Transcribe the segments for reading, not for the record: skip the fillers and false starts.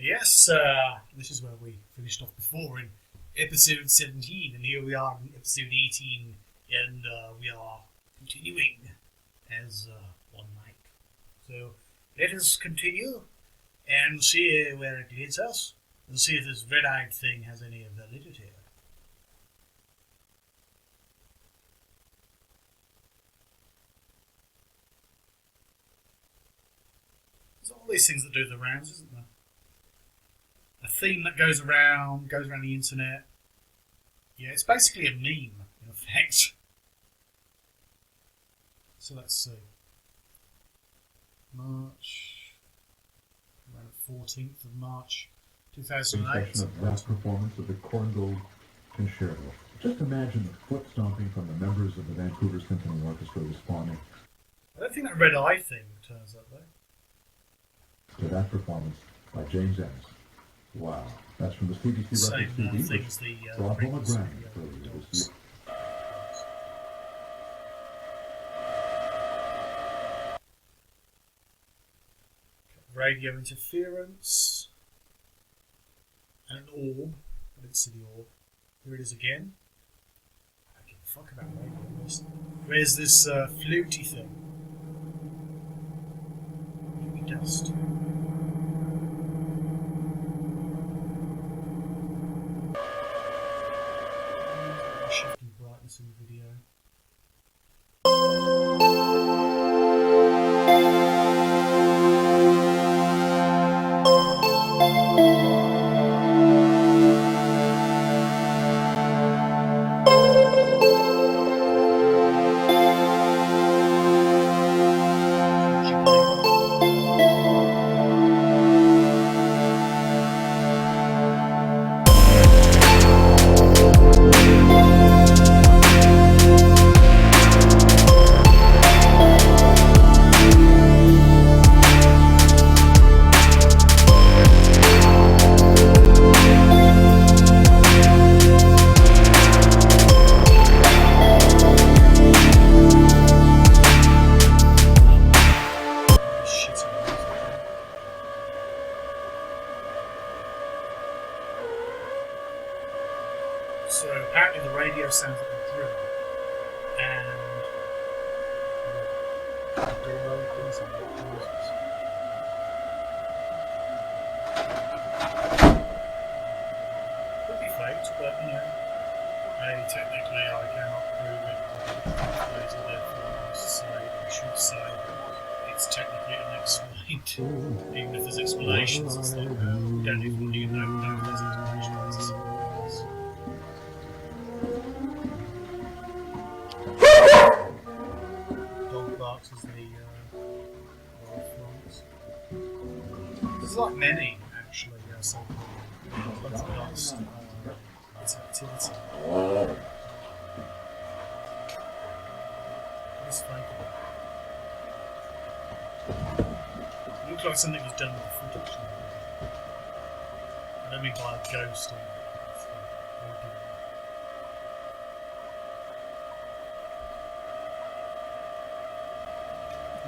Yes, this is where we finished off before in episode 17, and here we are in episode 18, and we are continuing as one mic. So let us continue and see where it leads us, and see if this red-eyed thing has any validity. There's all these things that do the rounds, isn't there? A theme that goes around the internet. Yeah, it's basically a meme, in effect. So let's see. March, around the 14th of March, 2008. Section of last performance of the Korngold Concerto. Just imagine the foot stomping from the members of the Vancouver Symphony Orchestra responding. I don't think that red eye thing turns up though. To that performance by James Ennis. Wow, that's from the CBC Same Records CD, thing as the brought home a previous Grammy video. earlier this year. Radio interference. And an orb. I didn't see the orb. Here it is again. I don't give a fuck about radio. Where's this fluty thing? Maybe dust. Shifting brightness in the video. So apparently the radio sounds like a drill, and the door opens and it closes. Could be faked, but technically I cannot prove it. Therefore, I should say it's technically unexplained. Even if there's explanations, it's like we don't even need to know if there's explanations. Barks as the wildflowers. There's like many actually, so lots of dust. It's activity. It's fake. It looks like something was done with the footage. I don't mean by a ghost or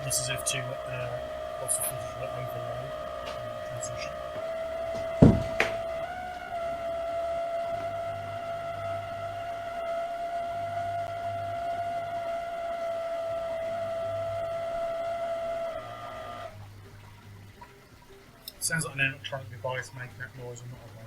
This is if lots of footage were overlaid and transition. Sounds like an electronic device making that noise and not a radio.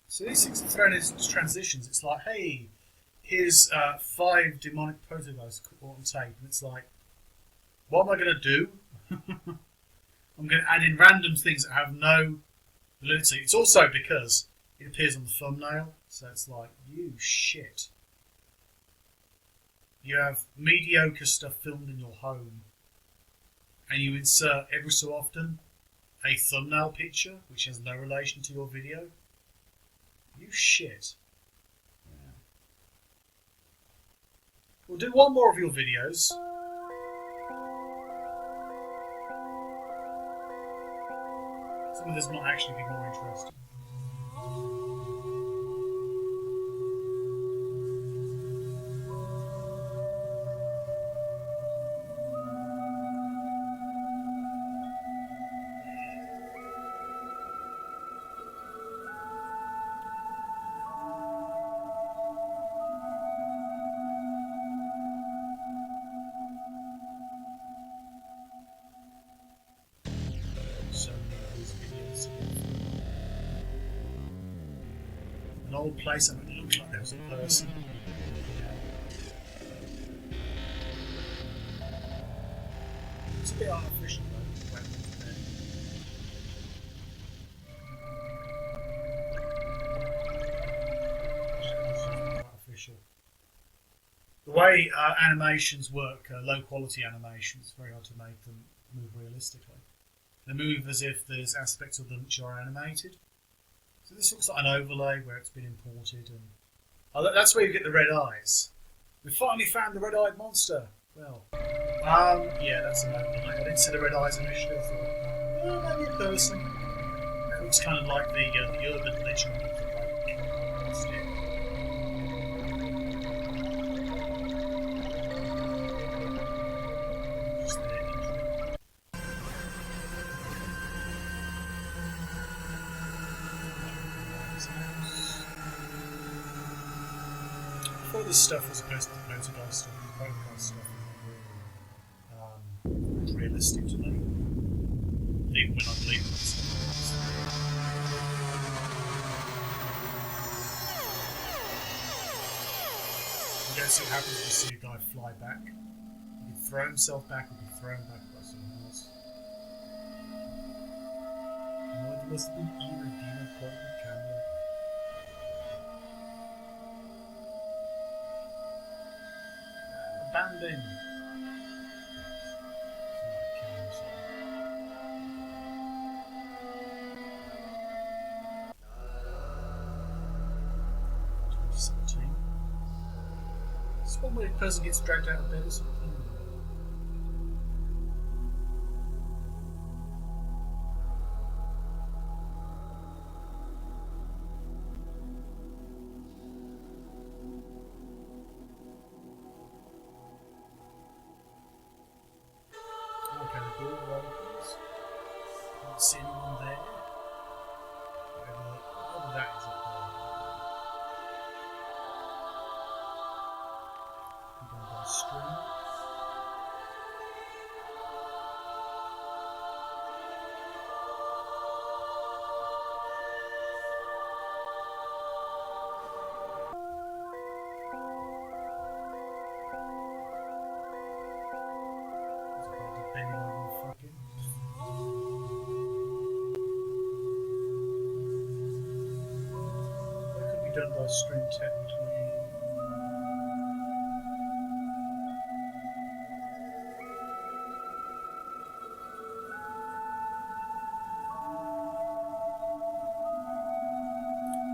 So these things are thrown into transitions. It's like, hey, here's 5 demonic prototypes caught on tape, and it's like, what am I going to do? I'm going to add in random things that have no validity. It's also because it appears on the thumbnail, so it's like, you shit. You have mediocre stuff filmed in your home, and you insert every so often a thumbnail picture which has no relation to your video. You shit. Yeah. We'll do one more of your videos. Some of this might actually be more interesting. An old place, and it looks like there was a person. It's a bit artificial though. Artificial. The way animations work, low quality animations, it's very hard to make them move realistically. They move as if there's aspects of them which are animated. So this looks like an overlay where it's been imported, and that's where you get the red eyes. We finally found the red-eyed monster. Well, yeah, that's an overlay. I didn't see the red eyes initially. I thought, oh, maybe a person. It looks kind of like the urban legend of the Black Monster. Just there, all this stuff was supposed to be poltergeist stuff. Poltergeist stuff is realistic to me, even when I believe it. You don't see what happens when you see a guy fly back. He can throw himself back, or be thrown back by someone else. No, there must have been either demon caught in the camera. Abandoned. It's one where a person gets dragged out of bed or something. Okay, the door opens. Can't see anyone there. Whatever that is up there. We're going by string. Depending on your fucking. That could be done by string technically.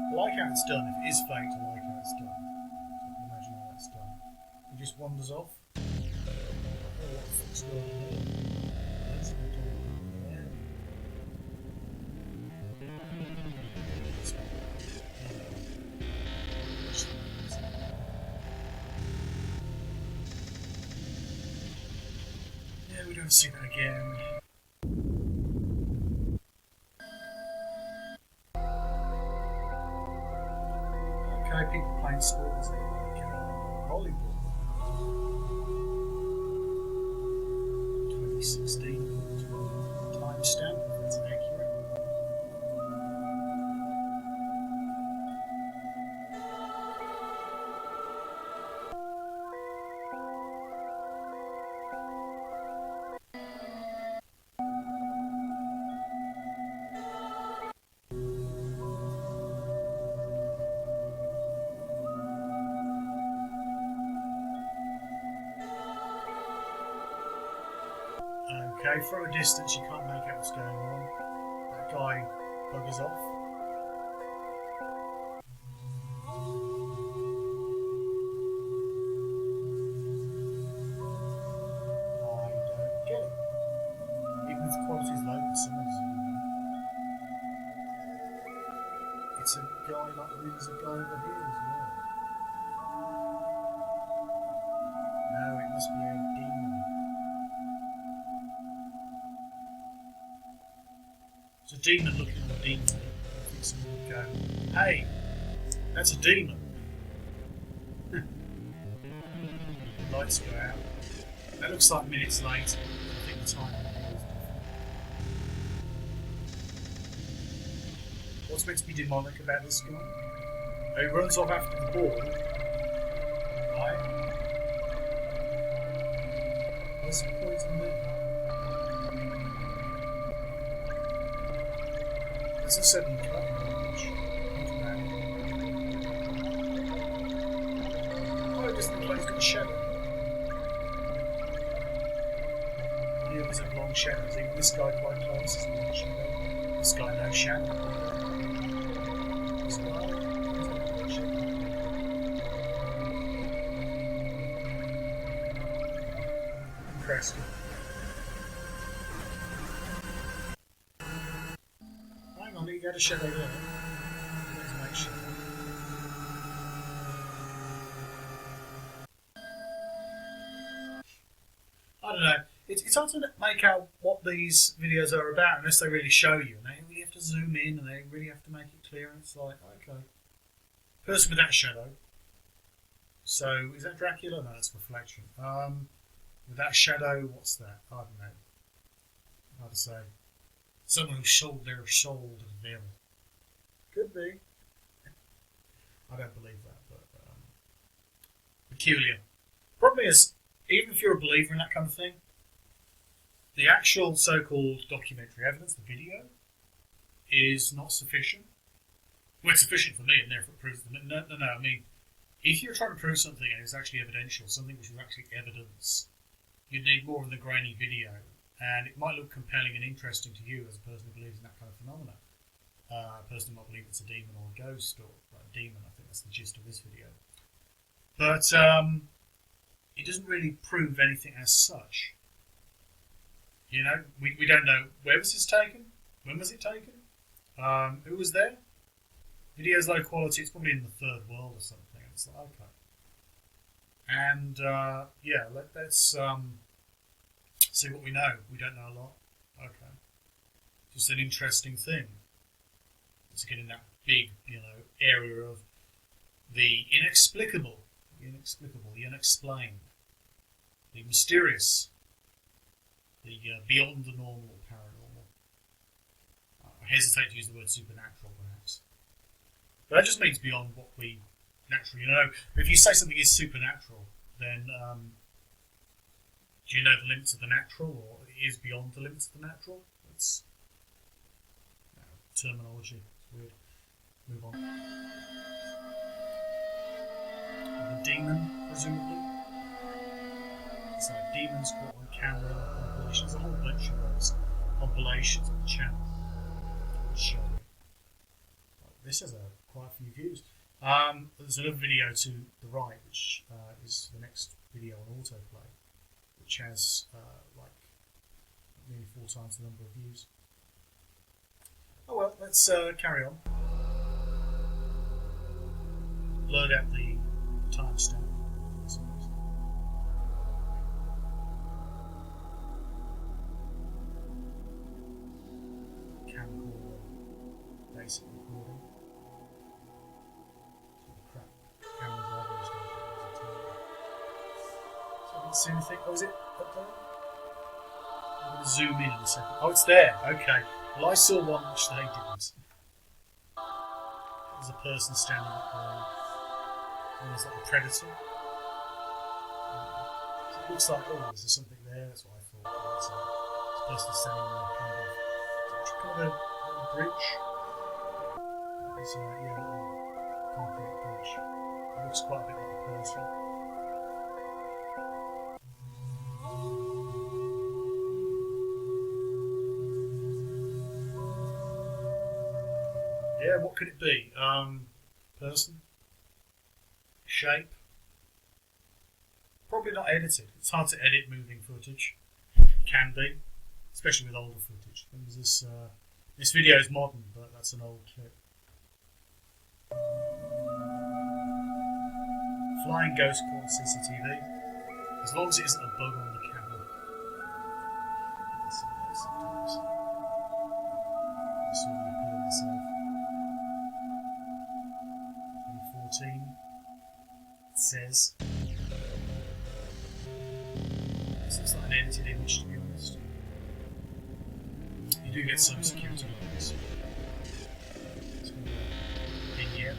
I like how it's done. If it is faked, I like how it's done. So I can imagine how that's done. He just wanders off. Oh, what the fuck's going on here? There's the door there. Yeah, we don't see that again. Okay, people playing sports like volleyball. 2016 timestamp, if that's accurate. Okay, from a distance you can't make out what's going on. That guy buggers off. I don't get it. Even if the quality's low, but someone's zooming in. It's a guy like there's a guy over here as well. No, it must be a demon. It's a demon looking at a demon. I think someone would go, hey, that's a demon. Lights go out. That looks like minutes later. I think the time is different. What's meant to be demonic about this guy? Oh, he runs off after the ball. Right? What's the point in there? There's a sudden cut. Oh, it doesn't look like he's got a shadow. The others have long shadows. Even this guy quite close has a long shadow. This guy no shadow. As well. Interesting. Hang on, you got a shadow there. Let's make sure. I don't know. It's hard to make out what these videos are about unless they really show you. And they really have to zoom in and they really have to make it clear. And it's like, okay. Person with that shadow. So, is that Dracula? No, that's Reflection. With that shadow, what's that? I don't know. Hard to say. Someone who sold their soul to the devil. Could be. I don't believe that, but peculiar. Problem is, even if you're a believer in that kind of thing, the actual so-called documentary evidence, the video, is not sufficient. Well, it's sufficient for me, and therefore it proves them. No. I mean, if you're trying to prove something and it's actually evidential, something which is actually evidence, you'd need more than the grainy video. And it might look compelling and interesting to you as a person who believes in that kind of phenomena. A person who might believe it's a demon or a ghost or a demon. I think that's the gist of this video. But it doesn't really prove anything as such. You know, we don't know where was this taken, when was it taken, who was there. Video's low quality, it's probably in the third world or something. It's like, okay. And yeah, let's see what we know. We don't know a lot. Okay. Just an interesting thing. It's getting that big, area of the inexplicable, the unexplained, the mysterious, the beyond the normal, paranormal. I hesitate to use the word supernatural, perhaps. But that just means beyond what we naturally know. If you say something is supernatural, then do you know the limits of the natural, or it is beyond the limits of the natural? It's terminology. It's weird. Move on. The demon, presumably. It's like demons caught on camera compilations. There's a whole bunch of those compilations on the channel. Which, this has quite a few views. There's another video to the right, which is the next video on autoplay, which has like nearly 4 times the number of views. Oh well, let's carry on. Load out the timestamp. Camcorder, basic recording. Crap. Cameras are these days. So I didn't see anything. Oh, is it up there? I'm going to zoom in a second. Oh, it's there. Okay. Well, I saw one which they didn't. There's a person standing up there. Almost like a predator. So it looks like, oh, is there something there? That's what I thought. It's a person standing on a kind of a bridge. It's a little concrete bridge. It looks quite a bit like a person. Yeah, what could it be? Person? Shape? Probably not edited. It's hard to edit moving footage. It can be, especially with older footage. This video is modern, but that's an old clip. Flying ghost caught CCTV. As long as it isn't a bug on the camera. Let's see that sometimes. I saw the appeal myself. 2014. It says. This looks like an edited image, to be honest. You do get some security lines. It's going to be in here.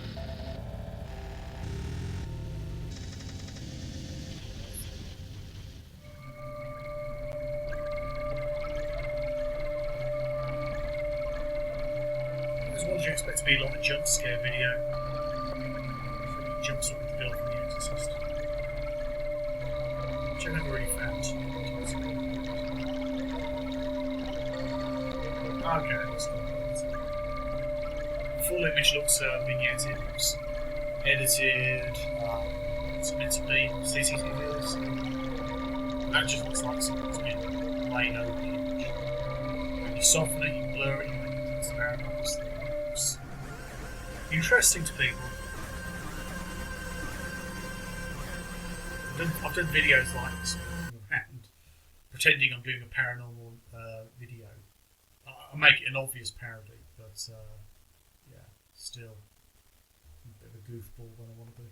What did you expect to be like a jump scare video? He jumps up with the girl from The Exorcist. Which I never really found. Okay, that's good. The full image looks vignetted, looks edited, it's meant to be CCTV, so that just looks like something's been laid over the image. When you soften it, you blur it, you make it transparent, obviously. Interesting to people. I've done videos like this around pretending I'm doing a paranormal video. I make it an obvious parody, but yeah, still a bit of a goofball when I want to be.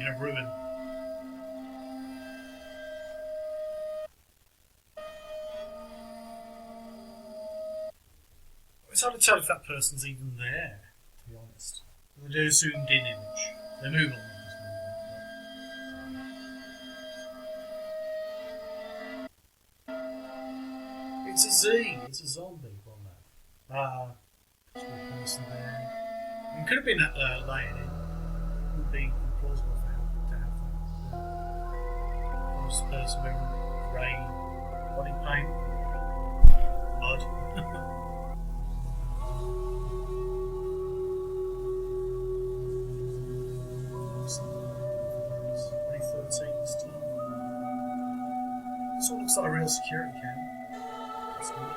In a ruin. It's hard to tell if that person's even there, to be honest. They do a zoomed in image. They move on, It's a Z, it's a zombie one though. There's a person there. It could have been laying in. It would be implausible to have that. This person wearing grey body paint, mud. 2013 this time. This one looks like a real security cam. That's good.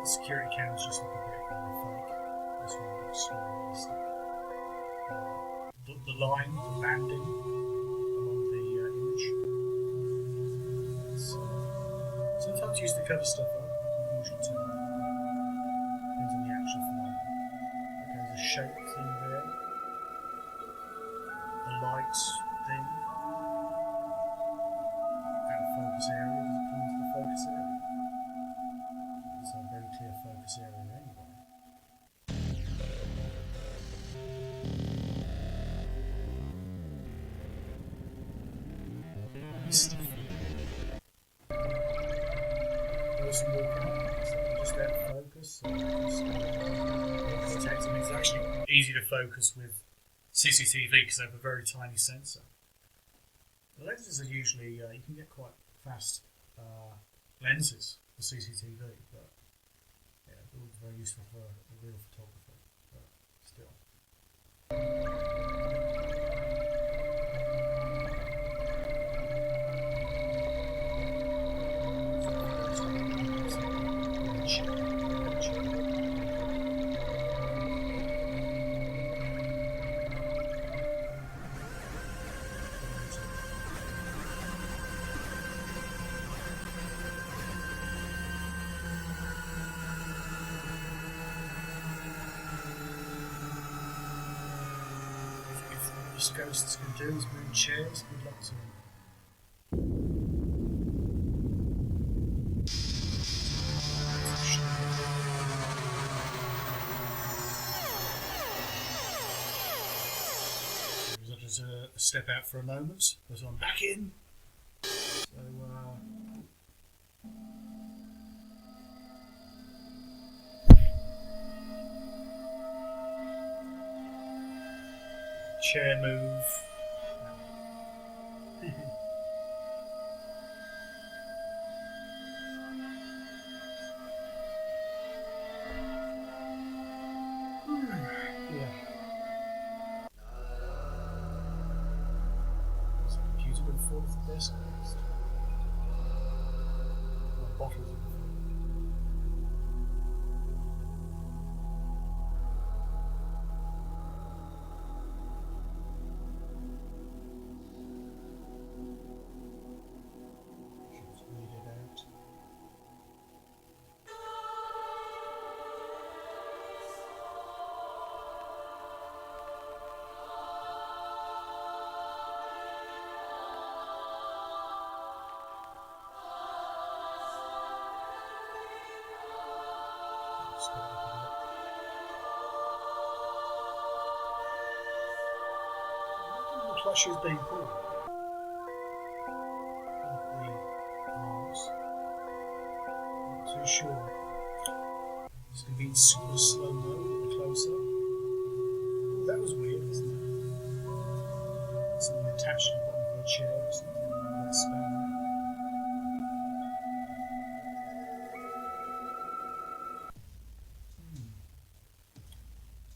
The security cams just look a bit fake. This one looks so realistic. The line, the banding along the image. Sometimes used to cover stuff up. Usually to depends on the actual phenomenon. Okay, there's a shape thing there. The lights thing. Out of focus area. Does it come into the focus area? It's a very clear focus area anyway. Person walking up, just out of focus. It's actually easy to focus with CCTV because they have a very tiny sensor. The lenses are usually, you can get quite fast lenses for CCTV, but yeah, they're very useful for a real photographer, but still. Ghosts can do is move chairs. Good luck to them. was a step out for a moment, but I'm back in. So, chair move. Yeah. There's a computer going to fall off the desk next. My bottles on the floor. Should read it out. Looks like she's being pulled. The arms. Not too sure. It's going to be in super slow mo, a bit closer. Oh, that was weird, wasn't it? Something attached to the bottom of her chair or something. That span.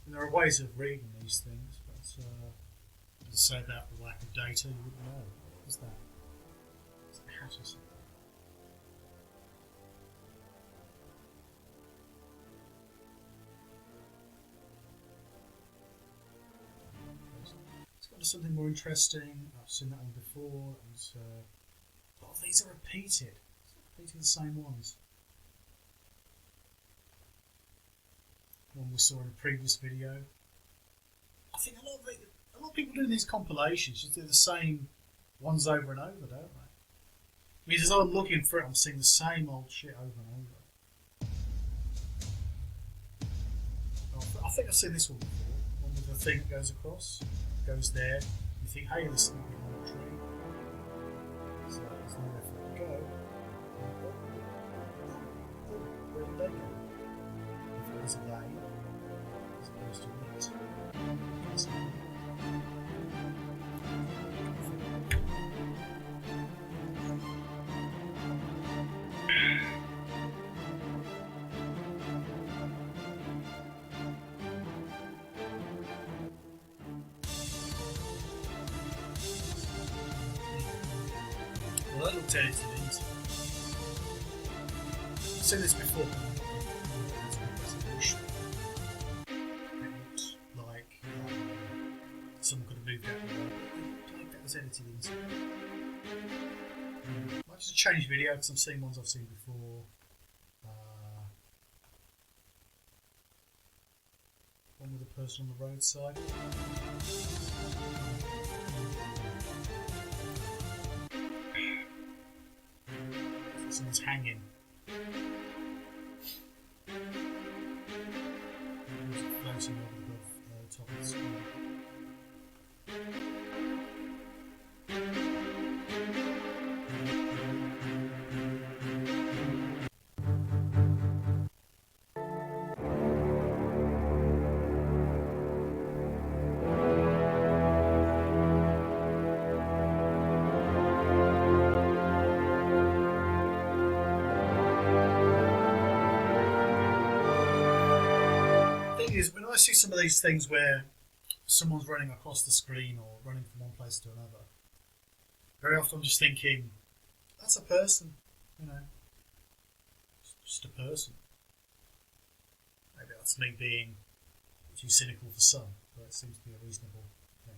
And there are ways of reading these things, but as I say about the lack of data, you wouldn't know. What was that? It's a hat or something. Let's go to something more interesting. I've seen that one before. And, oh, these are repeated. Repeating the same ones. One we saw in a previous video. I think a lot of people doing these compilations just do the same ones over and over, don't they? I mean, as I'm looking for it, I'm seeing the same old shit over and over. I think I've seen this one before. One with the thing that goes across, goes there. You think, hey, there's something behind the tree. So there's nowhere for it to go. Where did they go? If it was a they, as opposed to it. Well, that looked edited into. I've seen this before. Resolution. It looked like someone could have moved out of the way. I think that was edited into. Might just change video because I'm seeing ones I've seen before. One with a person on the roadside. Someone's hanging. Floating over the top of the sky. Is when I see some of these things where someone's running across the screen or running from one place to another, very often I'm just thinking, that's a person, you know, it's just a person. Maybe that's me being too cynical for some, but it seems to be a reasonable thing.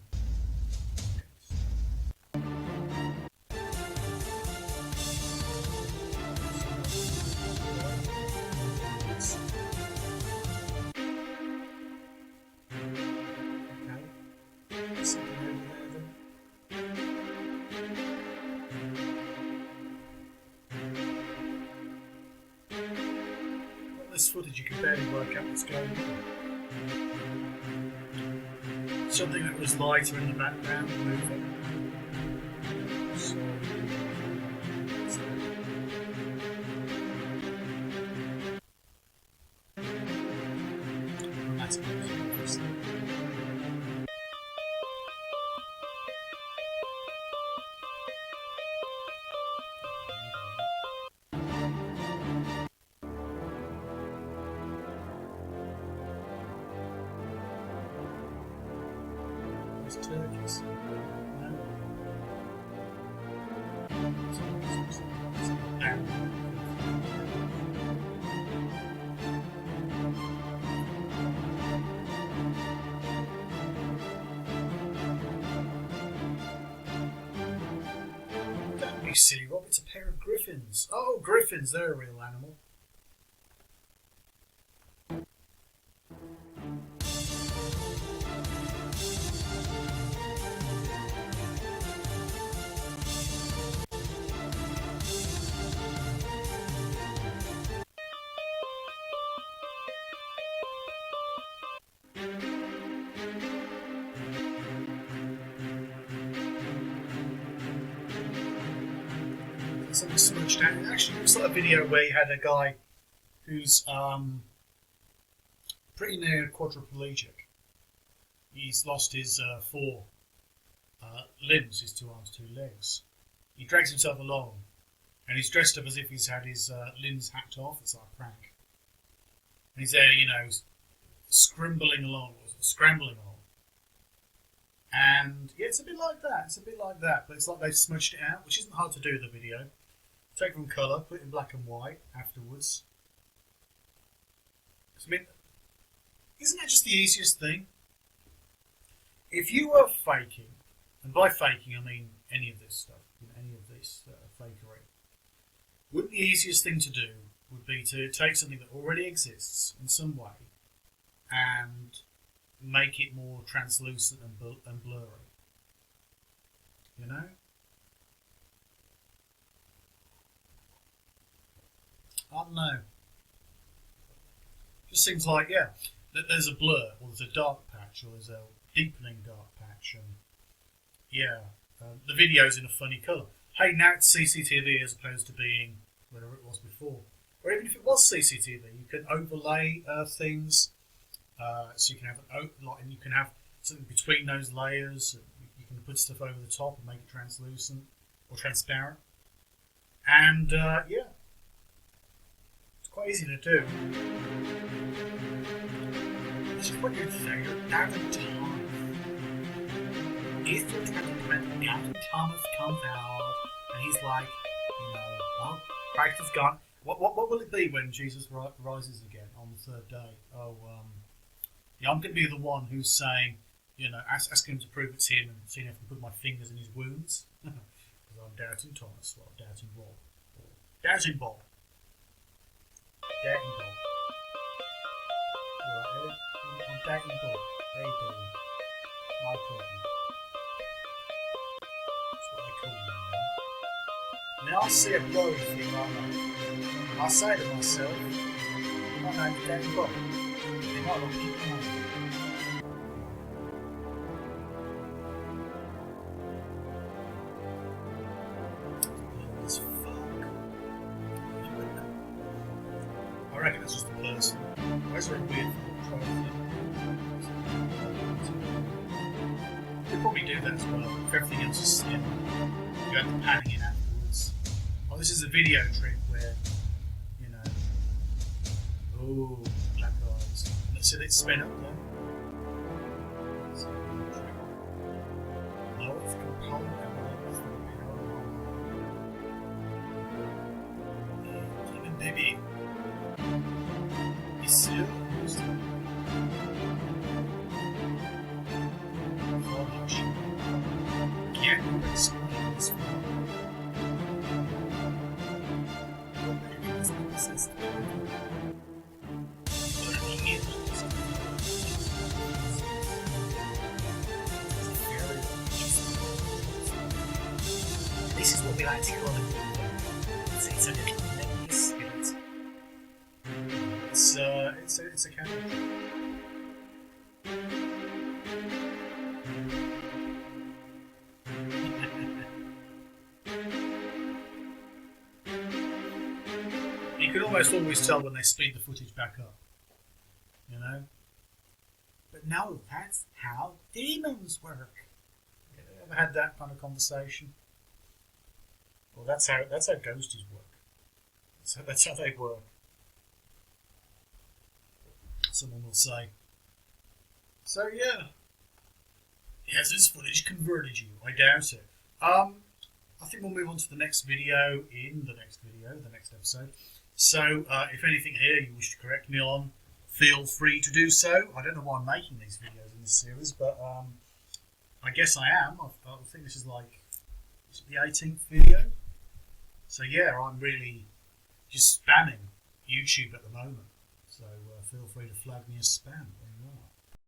This footage you can barely work out what's going on. So something that was lighter in the background moving. So, dramatic music, obviously. Turkeys. No. Don't be silly, Rob. It's a pair of griffins. Oh, griffins, they're a real animal. Something smudged out. It actually looks like a video where you had a guy who's pretty near quadriplegic. He's lost his 4 limbs, his 2 arms, 2 legs. He drags himself along, and he's dressed up as if he's had his limbs hacked off. It's like a prank. And he's there, scrambling along. And yeah, it's a bit like that. But it's like they've smudged it out, which isn't hard to do with the video. Take from colour, put it in black and white afterwards. I mean, isn't that just the easiest thing? If you were faking, and by faking I mean any of this stuff, any of this fakery, wouldn't the easiest thing to do would be to take something that already exists in some way and make it more translucent and blurry? You know? I don't know. Just seems like, yeah, that there's a blur, or there's a dark patch, or there's a deepening dark patch, and yeah, the video's in a funny colour. Hey, now it's CCTV as opposed to being whatever it was before. Or even if it was CCTV, you can overlay things, so you can have and you can have something between those layers. You can put stuff over the top and make it translucent or transparent, and yeah. Quite easy to do. This is what you're saying. Gavin Thomas. Easter 2020, Gavin Thomas comes out, and he's like, well, Christ is gone. What will it be when Jesus rises again on the 3rd day? Oh, yeah, I'm going to be the one who's saying, asking him to prove it's him and seeing if I can put my fingers in his wounds. Because I'm doubting Thomas, or doubting Rob, or doubting Bob. Dating Bob. Right, I'm dating Bob. How you doing? No problem. That's what they call me, man. Now I see a blurry thing like that. I say to myself, my name's Dating Bob. You might not keep me. I reckon it's just a person. Why is there a weird trophy? They probably do that as well. If everything else is slim, you have the panning in afterwards. Oh, this is a video trick where, oh, black eyes. Let's see it spin up there. That's a video trick. No, it's a component evidence that we know. Demon baby. Is it? Can't explain this one. Maybe this is this is what we like to call it. It's a little mini spirit. It's a camera. You can almost always tell when they speed the footage back up. You know? But no, that's how demons work. You ever had that kind of conversation? Well, that's how ghosties work. That's how they work. Someone will say. So yeah. Has this footage converted you? I doubt it. I think we'll move on to the next video the next episode. So, if anything here you wish to correct me on, feel free to do so. I don't know why I'm making these videos in this series, but I guess I am. I think this is the 18th video. So yeah, I'm really just spamming YouTube at the moment. So feel free to flag me as spam. There you are.